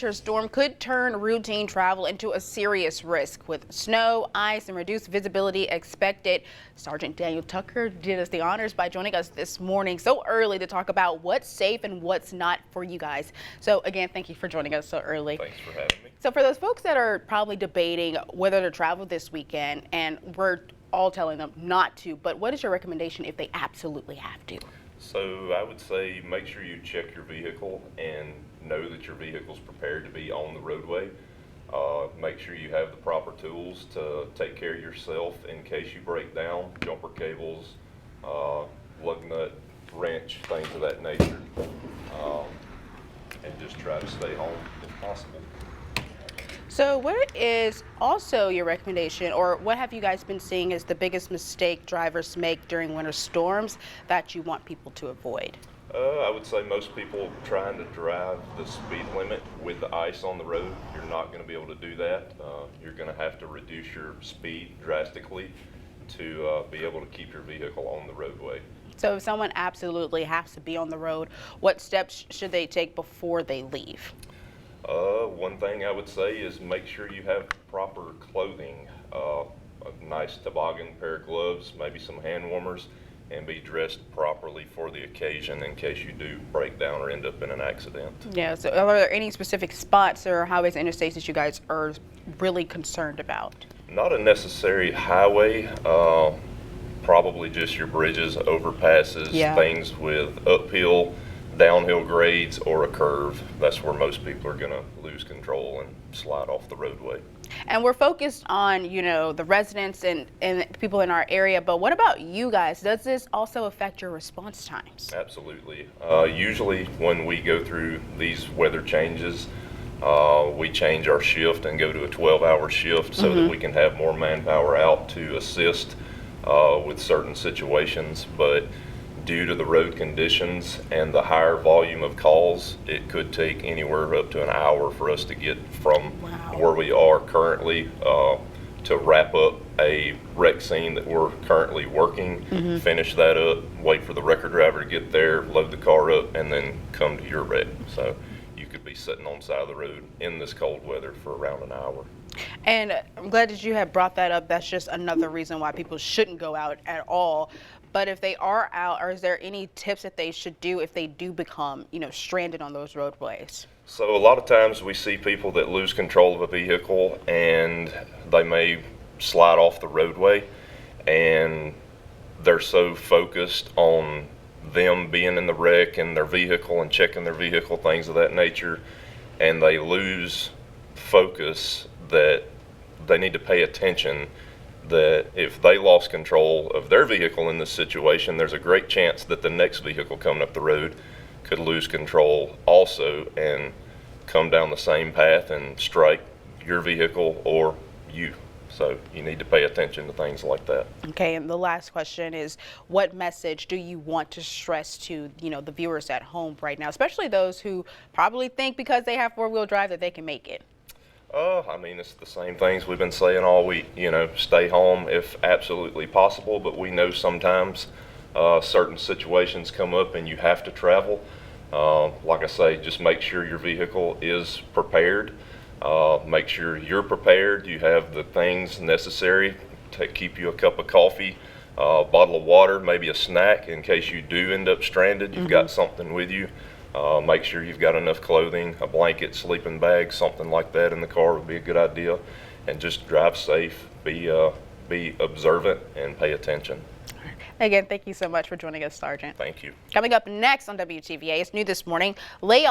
Storm could turn routine travel into a serious risk with snow, ice, and reduced visibility expected. Sergeant Daniel Tucker did us the honors by joining us this morning so early to talk about what's safe and what's not for you guys. So again, thank you for joining us so early. Thanks for having me. So for those folks that are probably debating whether to travel this weekend, and we're all telling them not to, but what is your recommendation if they absolutely have to? So I would say make sure you check your vehicle and know that your vehicle's prepared to be on the roadway. Make sure you have the proper tools to take care of yourself in case you break down, jumper cables, lug nut, wrench, things of that nature, and just try to stay home if possible. So what is also your recommendation, or what have you guys been seeing as the biggest mistake drivers make during winter storms that you want people to avoid? I would say most people trying to drive the speed limit with the ice on the road, you're not going to be able to do that. You're going to have to reduce your speed drastically to be able to keep your vehicle on the roadway. So if someone absolutely has to be on the road, what steps should they take before they leave? One thing I would say is make sure you have proper clothing, a nice toboggan pair of gloves, maybe some hand warmers, and be dressed properly for the occasion in case you do break down or end up in an accident. Yeah, so are there any specific spots or highways and interstates that you guys are really concerned about? Not a necessary highway, probably just your bridges, overpasses, things with uphill, downhill grades, or a curve. That's where most people are going to lose control and slide off the roadway. And we're focused on, you know, the residents and people in our area, but what about you guys? Does this also affect your response times? Absolutely. Usually when we go through these weather changes, we change our shift and go to a 12-hour shift so that we can have more manpower out to assist with certain situations. But due to the road conditions and the higher volume of calls, it could take anywhere up to an hour for us to get from where we are currently to wrap up a wreck scene that we're currently working, finish that up, wait for the wrecker driver to get there, load the car up, and then come to your wreck. So you could be sitting on the side of the road in this cold weather for around an hour. And I'm glad that you have brought that up. That's just another reason why people shouldn't go out at all. But if they are out, or is there any tips that they should do if they do become, you know, stranded on those roadways? So a lot of times we see people that lose control of a vehicle and they may slide off the roadway, and they're so focused on them being in the wreck and their vehicle and checking their vehicle, things of that nature, and they lose focus that they need to pay attention that if they lost control of their vehicle in this situation, there's a great chance that the next vehicle coming up the road could lose control also and come down the same path and strike your vehicle or you. So you need to pay attention to things like that. Okay, and the last question is, what message do you want to stress to, you know, the viewers at home right now, especially those who probably think because they have four-wheel drive that they can make it? I mean, it's the same things we've been saying all week, you know, stay home if absolutely possible, but we know sometimes certain situations come up and you have to travel. Like I say, just make sure your vehicle is prepared. Make sure you're prepared. You have the things necessary to keep you a cup of coffee, a bottle of water, maybe a snack in case you do end up stranded. You've got something with you. Make sure you've got enough clothing, a blanket, sleeping bag, something like that in the car would be a good idea. And just drive safe, be observant, and pay attention. Again, thank you so much for joining us, Sergeant. Thank you. Coming up next on WTVA, it's new this morning, layoffs